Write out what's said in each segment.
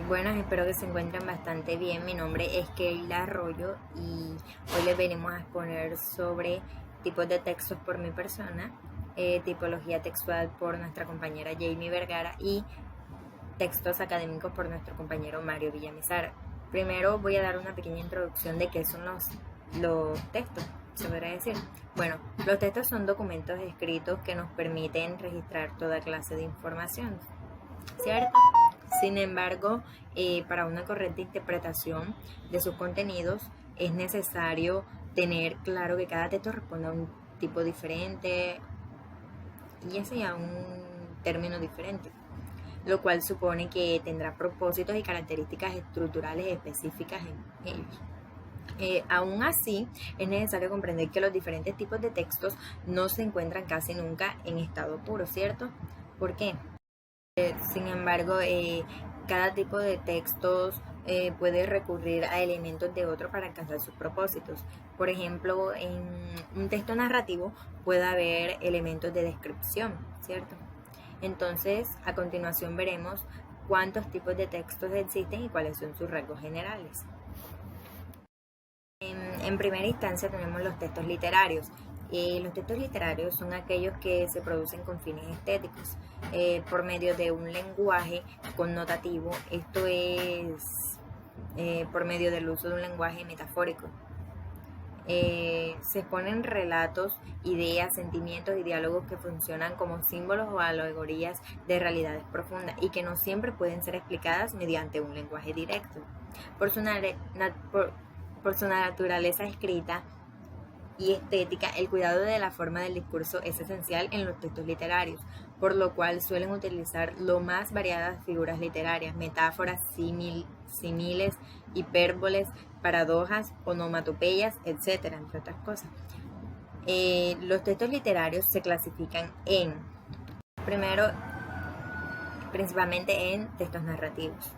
Buenas, espero que se encuentren bastante bien. Mi nombre es Keila Arroyo y hoy les venimos a exponer sobre tipos de textos por mi persona, tipología textual por nuestra compañera Jamie Vergara y textos académicos por nuestro compañero Mario Villamizar. Primero voy a dar una pequeña introducción de qué son los textos, se podría decir. Bueno, los textos son documentos escritos que nos permiten registrar toda clase de información, ¿cierto? Sin embargo, para una correcta interpretación de sus contenidos es necesario tener claro que cada texto responde a un tipo diferente y así a un término diferente, lo cual supone que tendrá propósitos y características estructurales específicas en ellos. Aún así, es necesario comprender que los diferentes tipos de textos no se encuentran casi nunca en estado puro, ¿cierto? ¿Por qué? Sin embargo, cada tipo de textos puede recurrir a elementos de otro para alcanzar sus propósitos. Por ejemplo, en un texto narrativo puede haber elementos de descripción, ¿cierto? Entonces, a continuación veremos cuántos tipos de textos existen y cuáles son sus rasgos generales. En primera instancia tenemos los textos literarios. Los textos literarios son aquellos que se producen con fines estéticos, por medio de un lenguaje connotativo, esto es por medio del uso de un lenguaje metafórico. Se exponen relatos, ideas, sentimientos y diálogos que funcionan como símbolos o alegorías de realidades profundas y que no siempre pueden ser explicadas mediante un lenguaje directo. Por su naturaleza escrita y estética, el cuidado de la forma del discurso es esencial en los textos literarios, por lo cual suelen utilizar lo más variadas figuras literarias, metáforas, símiles, hipérboles, paradojas, onomatopeyas, etc., entre otras cosas. Los textos literarios se clasifican primero, principalmente en textos narrativos.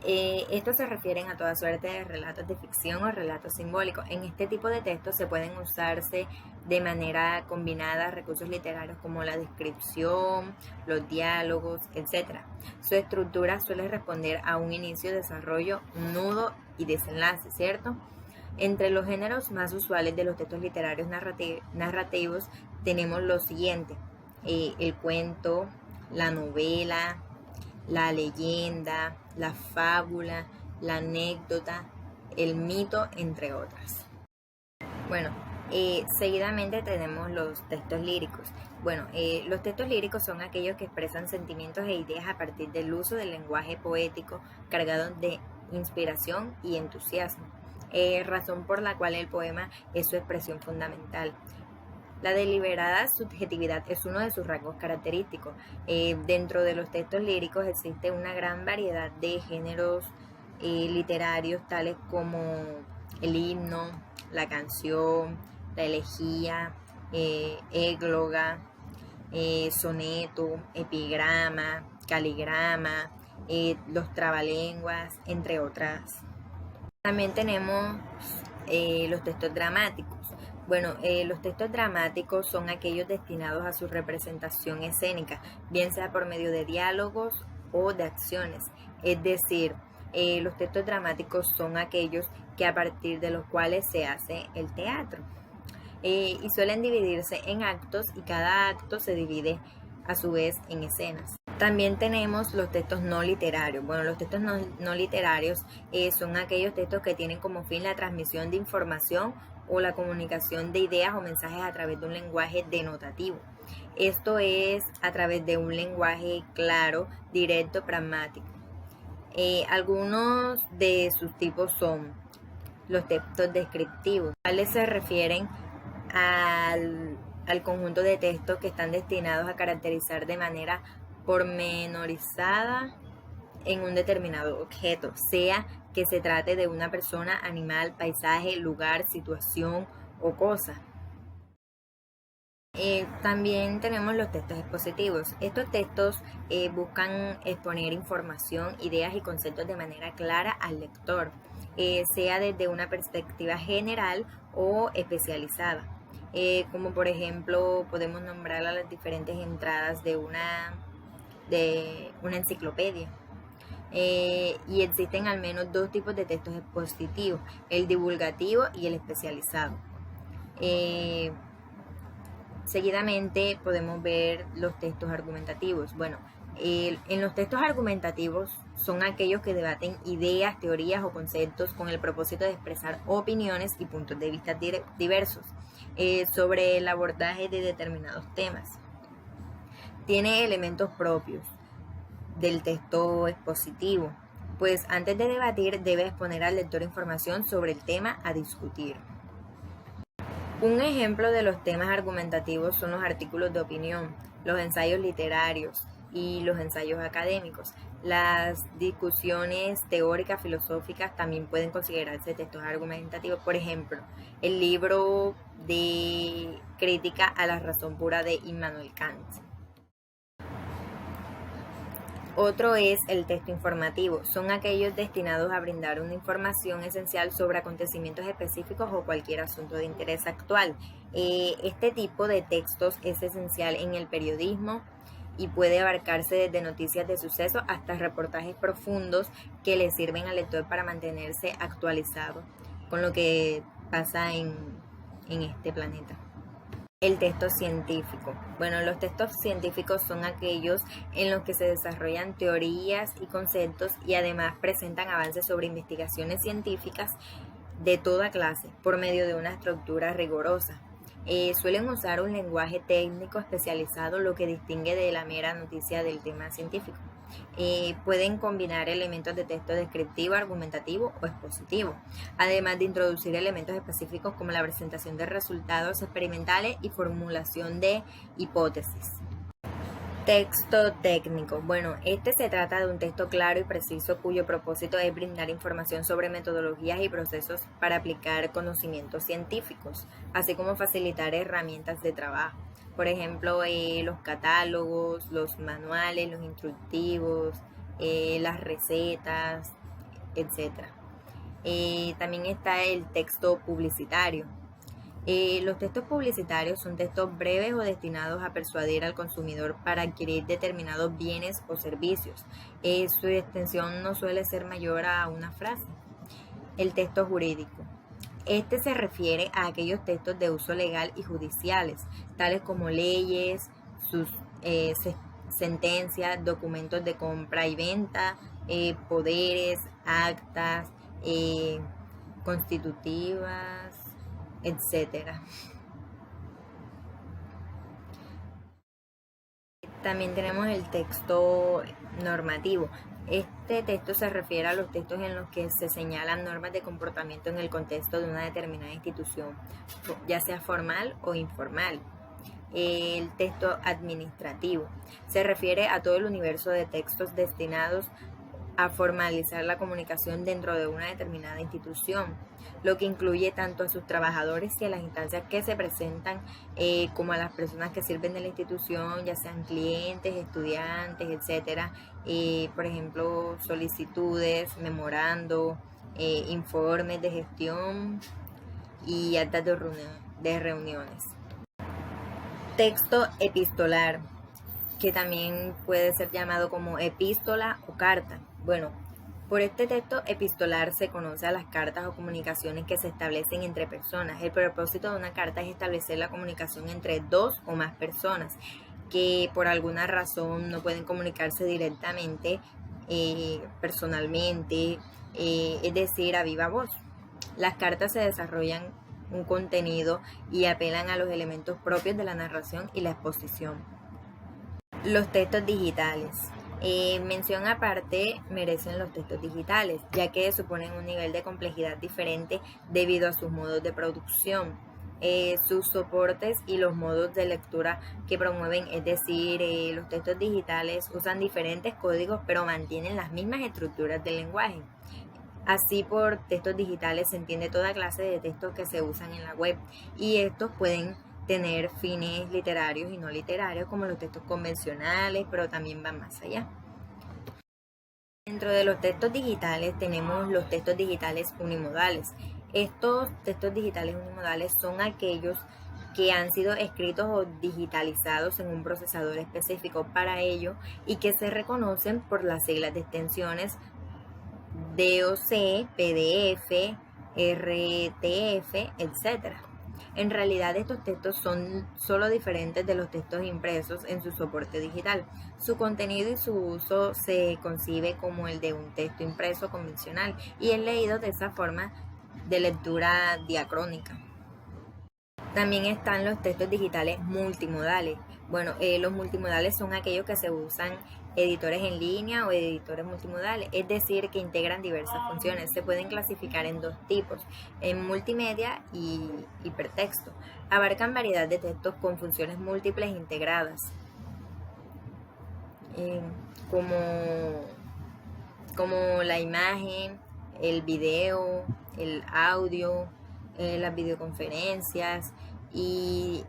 Estos se refieren a toda suerte de relatos de ficción o relatos simbólicos. En este tipo de textos se pueden usarse de manera combinada recursos literarios como la descripción, los diálogos, etc. Su estructura suele responder a un inicio, desarrollo, nudo y desenlace, ¿cierto? Entre los géneros más usuales de los textos literarios narrativos tenemos lo siguiente: el cuento, la novela, la leyenda, la fábula, la anécdota, el mito, entre otras. Bueno, seguidamente tenemos los textos líricos. Bueno, los textos líricos son aquellos que expresan sentimientos e ideas a partir del uso del lenguaje poético cargado de inspiración y entusiasmo, razón por la cual el poema es su expresión fundamental. La deliberada subjetividad es uno de sus rasgos característicos. Dentro de los textos líricos existe una gran variedad de géneros literarios, tales como el himno, la canción, la elegía, égloga, soneto, epigrama, caligrama, los trabalenguas, entre otras. También tenemos los textos dramáticos. Bueno, los textos dramáticos son aquellos destinados a su representación escénica, bien sea por medio de diálogos o de acciones. Es decir, los textos dramáticos son aquellos que a partir de los cuales se hace el teatro. Y suelen dividirse en actos y cada acto se divide a su vez en escenas. También tenemos los textos no literarios. Bueno, los textos no literarios son aquellos textos que tienen como fin la transmisión de información o la comunicación de ideas o mensajes a través de un lenguaje denotativo. Esto es a través de un lenguaje claro, directo, pragmático. Algunos de sus tipos son los textos descriptivos, cuales se refieren al conjunto de textos que están destinados a caracterizar de manera pormenorizada en un determinado objeto, sea que se trate de una persona, animal, paisaje, lugar, situación o cosa. También tenemos los textos expositivos. Estos textos buscan exponer información, ideas y conceptos de manera clara al lector, sea desde una perspectiva general o especializada. Como por ejemplo podemos nombrar a las diferentes entradas de una enciclopedia. Y existen al menos dos tipos de textos expositivos, el divulgativo y el especializado. Seguidamente podemos ver los textos argumentativos. Bueno, en los textos argumentativos son aquellos que debaten ideas, teorías o conceptos con el propósito de expresar opiniones y puntos de vista diversos sobre el abordaje de determinados temas. Tiene elementos propios del texto expositivo, pues antes de debatir debe exponer al lector información sobre el tema a discutir. Un ejemplo de los temas argumentativos son los artículos de opinión, los ensayos literarios y los ensayos académicos. Las discusiones teóricas, filosóficas también pueden considerarse textos argumentativos. Por ejemplo, el libro de Crítica a la razón pura de Immanuel Kant. Otro es el texto informativo. Son aquellos destinados a brindar una información esencial sobre acontecimientos específicos o cualquier asunto de interés actual. Este tipo de textos es esencial en el periodismo y puede abarcarse desde noticias de sucesos hasta reportajes profundos que le sirven al lector para mantenerse actualizado con lo que pasa en este planeta. El texto científico. Bueno, los textos científicos son aquellos en los que se desarrollan teorías y conceptos y además presentan avances sobre investigaciones científicas de toda clase por medio de una estructura rigurosa. Suelen usar un lenguaje técnico especializado, lo que distingue de la mera noticia del tema científico. Pueden combinar elementos de texto descriptivo, argumentativo o expositivo, además de introducir elementos específicos como la presentación de resultados experimentales y formulación de hipótesis. Texto técnico. Bueno, este se trata de un texto claro y preciso cuyo propósito es brindar información sobre metodologías y procesos para aplicar conocimientos científicos, así como facilitar herramientas de trabajo. Por ejemplo, los catálogos, los manuales, los instructivos, las recetas, etc. También está el texto publicitario. Los textos publicitarios son textos breves o destinados a persuadir al consumidor para adquirir determinados bienes o servicios. Su extensión no suele ser mayor a una frase. El texto jurídico. Este se refiere a aquellos textos de uso legal y judiciales, tales como leyes, sus sentencias, documentos de compra y venta, poderes, actas, constitutivas, etcétera. También tenemos el texto normativo. Este texto se refiere a los textos en los que se señalan normas de comportamiento en el contexto de una determinada institución, ya sea formal o informal. El texto administrativo se refiere a todo el universo de textos destinados a formalizar la comunicación dentro de una determinada institución, lo que incluye tanto a sus trabajadores y a las instancias que se presentan, como a las personas que sirven de la institución, ya sean clientes, estudiantes, etcétera. Por ejemplo, solicitudes, memorando, informes de gestión y actas de reuniones. Texto epistolar, que también puede ser llamado como epístola o carta. Bueno, por este texto epistolar se conoce a las cartas o comunicaciones que se establecen entre personas. El propósito de una carta es establecer la comunicación entre dos o más personas que por alguna razón no pueden comunicarse directamente, personalmente, es decir, a viva voz. Las cartas se desarrollan un contenido y apelan a los elementos propios de la narración y la exposición. Los textos digitales. Mención aparte merecen los textos digitales, ya que suponen un nivel de complejidad diferente debido a sus modos de producción, sus soportes y los modos de lectura que promueven, es decir, los textos digitales usan diferentes códigos pero mantienen las mismas estructuras del lenguaje. Así, por textos digitales se entiende toda clase de textos que se usan en la web, y estos pueden tener fines literarios y no literarios, como los textos convencionales, pero también van más allá. Dentro de los textos digitales tenemos los textos digitales unimodales. Estos textos digitales unimodales son aquellos que han sido escritos o digitalizados en un procesador específico para ello y que se reconocen por las siglas de extensiones DOC, PDF, RTF, etc. En realidad estos textos son solo diferentes de los textos impresos en su soporte digital. Su contenido y su uso se concibe como el de un texto impreso convencional y es leído de esa forma de lectura diacrónica. También están los textos digitales multimodales. Bueno, los multimodales son aquellos que se usan editores en línea o editores multimodales, es decir, que integran diversas funciones. Se pueden clasificar en dos tipos, en multimedia y hipertexto. Abarcan variedad de textos con funciones múltiples integradas, como la imagen, el video, el audio, las videoconferencias y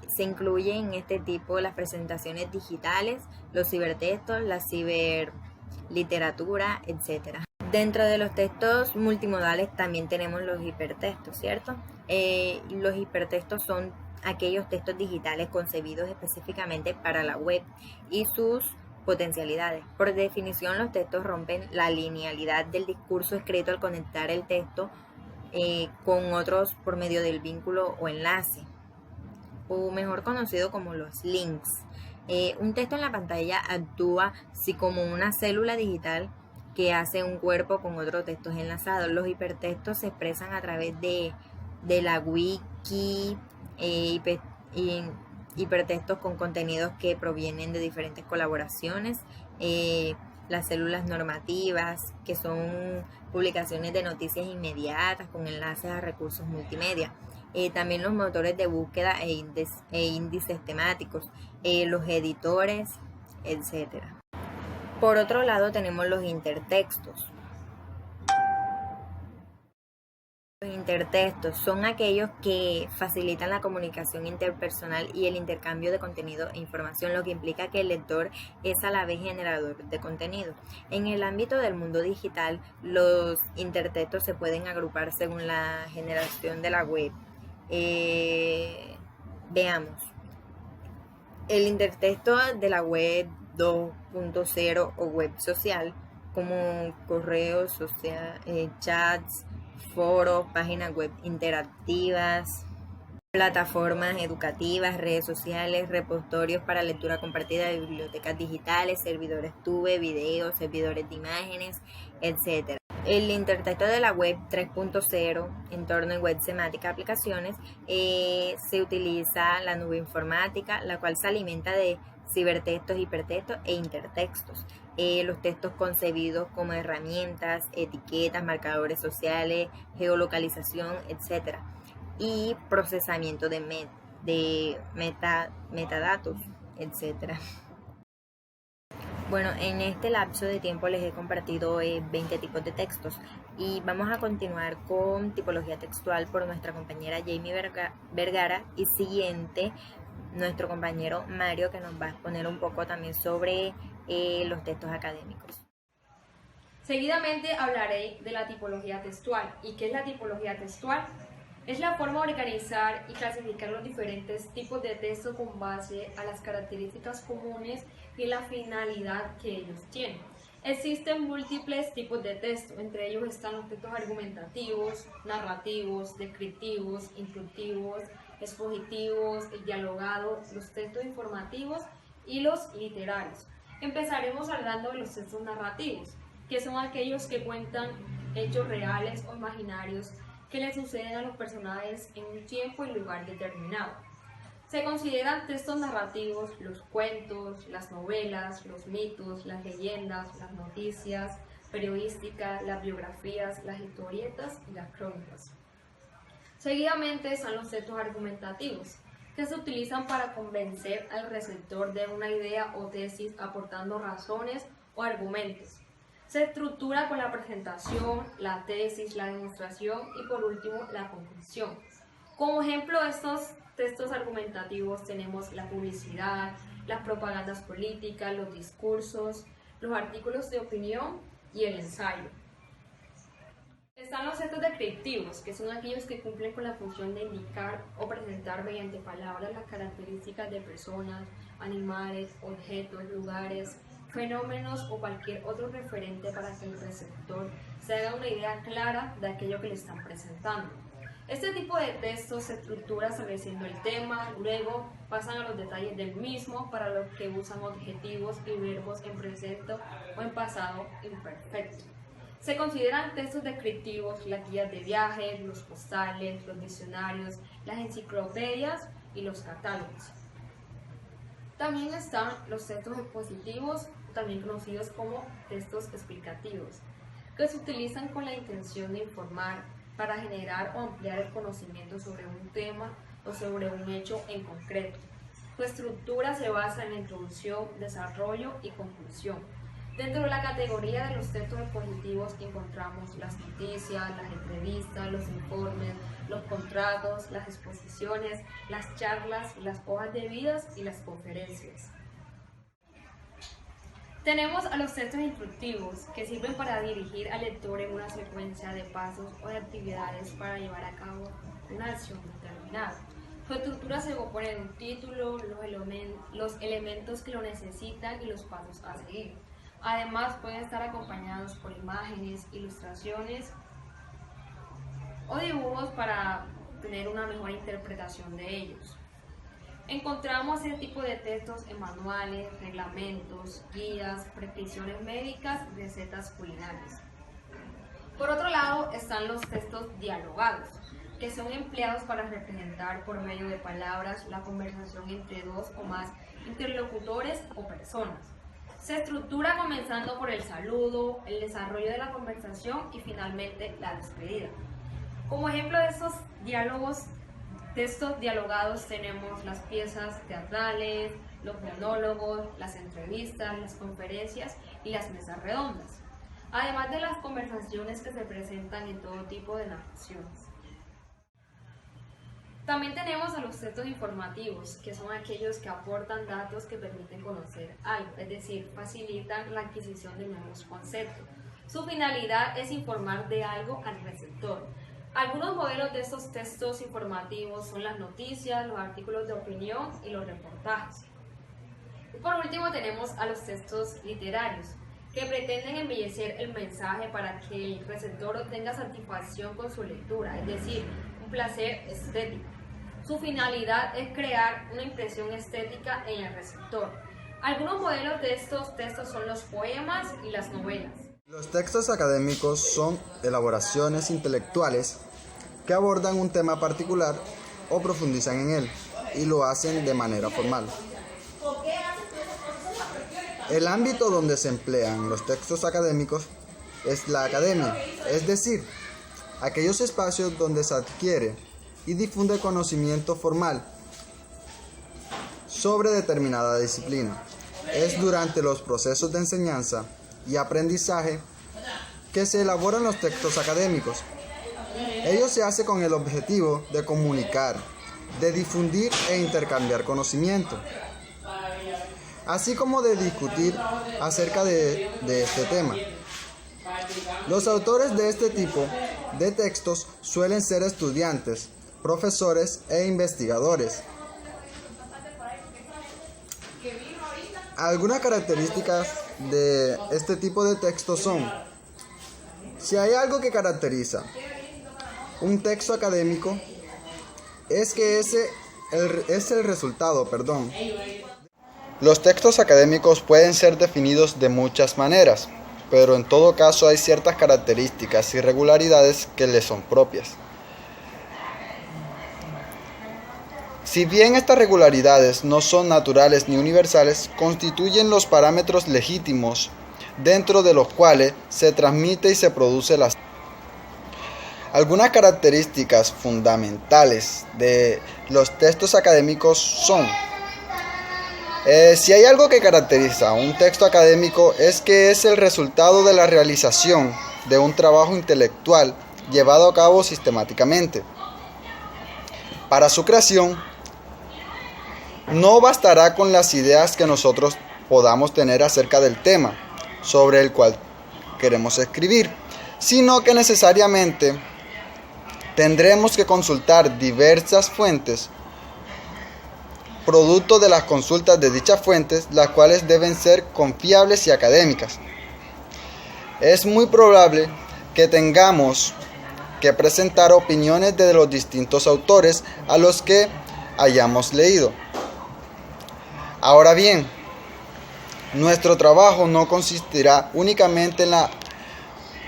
se incluyen en este tipo las presentaciones digitales, los cibertextos, la ciberliteratura, etc. Dentro de los textos multimodales también tenemos los hipertextos, ¿cierto? Los hipertextos son aquellos textos digitales concebidos específicamente para la web y sus potencialidades. Por definición, los textos rompen la linealidad del discurso escrito al conectar el texto con otros por medio del vínculo o enlace, o mejor conocido como los links. Un texto en la pantalla actúa así como una célula digital que hace un cuerpo con otros textos enlazados. Los hipertextos se expresan a través de la wiki, hipertextos con contenidos que provienen de diferentes colaboraciones, las células normativas, que son publicaciones de noticias inmediatas con enlaces a recursos multimedia. También los motores de búsqueda e índices temáticos, los editores, etc. Por otro lado tenemos los intertextos. Los intertextos son aquellos que facilitan la comunicación interpersonal y el intercambio de contenido e información, lo que implica que el lector es a la vez generador de contenido. En el ámbito del mundo digital, los intertextos se pueden agrupar según la generación de la web. Veamos. El intertexto de la web 2.0 o web social, como correos, chats, foros, páginas web interactivas, plataformas educativas, redes sociales, repositorios para lectura compartida, bibliotecas digitales, servidores TUBE, videos, servidores de imágenes, etc. El intertexto de la web 3.0, entorno en web semántica aplicaciones, se utiliza la nube informática, la cual se alimenta de cibertextos, hipertextos e intertextos. Los textos concebidos como herramientas, etiquetas, marcadores sociales, geolocalización, etc. Y procesamiento de metadatos, etc. Bueno, en este lapso de tiempo les he compartido 20 tipos de textos y vamos a continuar con tipología textual por nuestra compañera Jamie Vergara y siguiente nuestro compañero Mario, que nos va a exponer un poco también sobre los textos académicos. Seguidamente hablaré de la tipología textual. ¿Y qué es la tipología textual? Es la forma de organizar y clasificar los diferentes tipos de textos con base a las características comunes y la finalidad que ellos tienen. Existen múltiples tipos de texto, entre ellos están los textos argumentativos, narrativos, descriptivos, instructivos, expositivos, el dialogado, los textos informativos y los literarios. Empezaremos hablando de los textos narrativos, que son aquellos que cuentan hechos reales o imaginarios que le suceden a los personajes en un tiempo y lugar determinado. Se consideran textos narrativos los cuentos, las novelas, los mitos, las leyendas, las noticias periodísticas, las biografías, las historietas y las crónicas. Seguidamente están los textos argumentativos, que se utilizan para convencer al receptor de una idea o tesis aportando razones o argumentos. Se estructura con la presentación, la tesis, la demostración y por último la conclusión. Como ejemplo de estos textos argumentativos tenemos la publicidad, las propagandas políticas, los discursos, los artículos de opinión y el ensayo. Están los textos descriptivos, que son aquellos que cumplen con la función de indicar o presentar mediante palabras las características de personas, animales, objetos, lugares, fenómenos o cualquier otro referente para que el receptor se haga una idea clara de aquello que le están presentando. Este tipo de textos se estructura estableciendo el tema, luego pasan a los detalles del mismo, para los que usan adjetivos y verbos en presente o en pasado imperfecto. Se consideran textos descriptivos las guías de viajes, los postales, los diccionarios, las enciclopedias y los catálogos. También están los textos expositivos, también conocidos como textos explicativos, que se utilizan con la intención de informar para generar o ampliar el conocimiento sobre un tema o sobre un hecho en concreto. Su estructura se basa en la introducción, desarrollo y conclusión. Dentro de la categoría de los textos expositivos encontramos las noticias, las entrevistas, los informes, los contratos, las exposiciones, las charlas, las hojas de vida y las conferencias. Tenemos a los textos instructivos, que sirven para dirigir al lector en una secuencia de pasos o de actividades para llevar a cabo una acción determinada. Su estructura se compone de un título, los elementos que lo necesitan y los pasos a seguir. Además, pueden estar acompañados por imágenes, ilustraciones o dibujos para tener una mejor interpretación de ellos. Encontramos este tipo de textos en manuales, reglamentos, guías, prescripciones médicas y recetas culinarias. Por otro lado, están los textos dialogados, que son empleados para representar por medio de palabras la conversación entre dos o más interlocutores o personas. Se estructura comenzando por el saludo, el desarrollo de la conversación y finalmente la despedida. Como ejemplo de estos textos dialogados tenemos las piezas teatrales, los monólogos, las entrevistas, las conferencias y las mesas redondas, además de las conversaciones que se presentan en todo tipo de narraciones. También tenemos a los textos informativos, que son aquellos que aportan datos que permiten conocer algo, es decir, facilitan la adquisición de nuevos conceptos. Su finalidad es informar de algo al receptor. Algunos modelos de estos textos informativos son las noticias, los artículos de opinión y los reportajes. Y por último tenemos a los textos literarios, que pretenden embellecer el mensaje para que el receptor obtenga satisfacción con su lectura, es decir, un placer estético. Su finalidad es crear una impresión estética en el receptor. Algunos modelos de estos textos son los poemas y las novelas. Los textos académicos son elaboraciones intelectuales que abordan un tema particular o profundizan en él y lo hacen de manera formal. El ámbito donde se emplean los textos académicos es la academia, es decir, aquellos espacios donde se adquiere y difunde conocimiento formal sobre determinada disciplina. Es durante los procesos de enseñanza y aprendizaje que se elaboran los textos académicos. Ello se hace con el objetivo de comunicar, de difundir e intercambiar conocimiento, así como de discutir acerca de este tema. Los autores de este tipo de textos suelen ser estudiantes, profesores e investigadores. Algunas características de este tipo de textos son: si hay algo que caracteriza un texto académico, es que es el resultado. Los textos académicos pueden ser definidos de muchas maneras, pero en todo caso hay ciertas características y regularidades que les son propias. Si bien estas regularidades no son naturales ni universales, constituyen los parámetros legítimos dentro de los cuales se transmite y se produce la. Algunas características fundamentales de los textos académicos son: si hay algo que caracteriza un texto académico, es que es el resultado de la realización de un trabajo intelectual llevado a cabo sistemáticamente. Para su creación, no bastará con las ideas que nosotros podamos tener acerca del tema sobre el cual queremos escribir, sino que necesariamente tendremos que consultar diversas fuentes, producto de las consultas de dichas fuentes, las cuales deben ser confiables y académicas. Es muy probable que tengamos que presentar opiniones de los distintos autores a los que hayamos leído. Ahora bien, nuestro trabajo no consistirá únicamente en la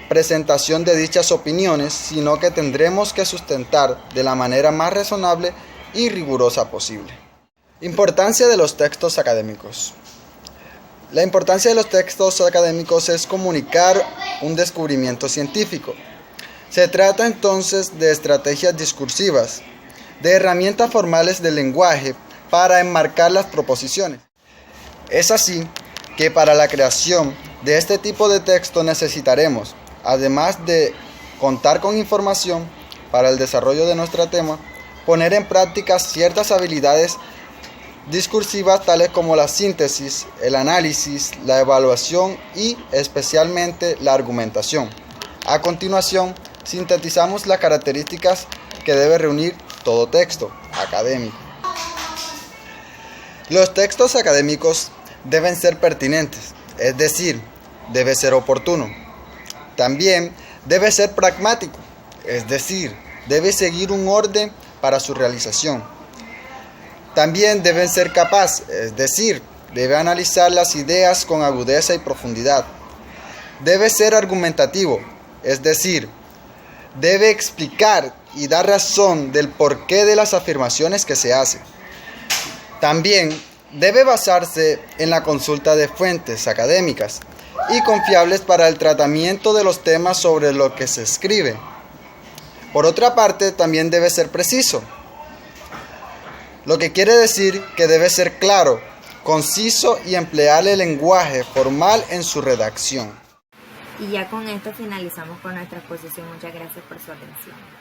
presentación de dichas opiniones, sino que tendremos que sustentar de la manera más razonable y rigurosa posible. Importancia de los textos académicos. La importancia de los textos académicos es comunicar un descubrimiento científico. Se trata entonces de estrategias discursivas, de herramientas formales del lenguaje para enmarcar las proposiciones. Es así que para la creación de este tipo de texto necesitaremos, además de contar con información para el desarrollo de nuestro tema, poner en práctica ciertas habilidades discursivas tales como la síntesis, el análisis, la evaluación y especialmente la argumentación. A continuación, sintetizamos las características que debe reunir todo texto académico. Los textos académicos deben ser pertinentes, es decir, debe ser oportuno. También debe ser pragmático, es decir, debe seguir un orden para su realización. También deben ser capaz, es decir, debe analizar las ideas con agudeza y profundidad. Debe ser argumentativo, es decir, debe explicar y dar razón del porqué de las afirmaciones que se hacen. También debe basarse en la consulta de fuentes académicas y confiables para el tratamiento de los temas sobre los que se escribe. Por otra parte, también debe ser preciso, lo que quiere decir que debe ser claro, conciso y emplear el lenguaje formal en su redacción. Y ya con esto finalizamos con nuestra exposición. Muchas gracias por su atención.